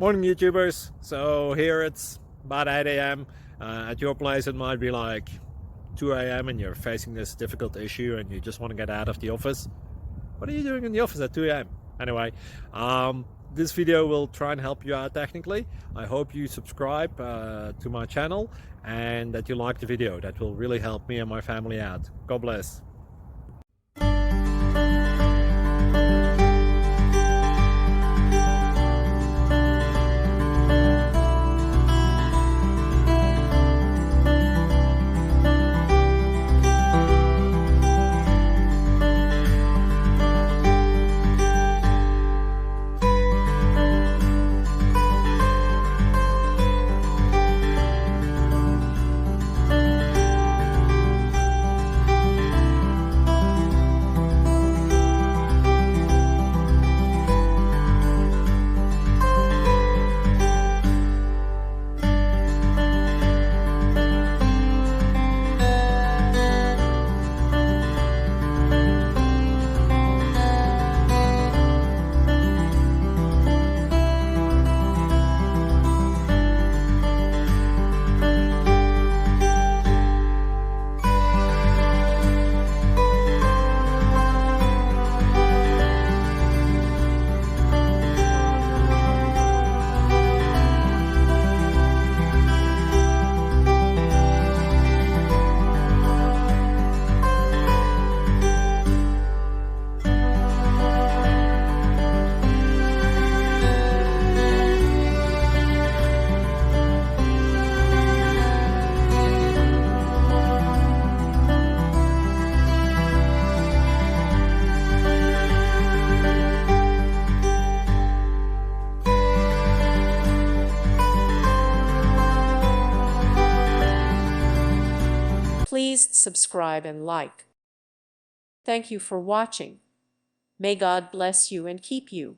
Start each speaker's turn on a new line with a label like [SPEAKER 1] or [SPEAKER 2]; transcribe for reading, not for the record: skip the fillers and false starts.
[SPEAKER 1] Morning YouTubers. So here it's about 8 a.m. At your place it might be like 2 a.m. and you're facing this difficult issue and you just want to get out of the office. What are you doing in the office at 2 a.m.? Anyway, this video will try and help you out technically. I hope you subscribe to my channel and that you like the video. That will really help me and my family out. God bless.
[SPEAKER 2] Please subscribe and like. Thank you for watching. May God bless you and keep you.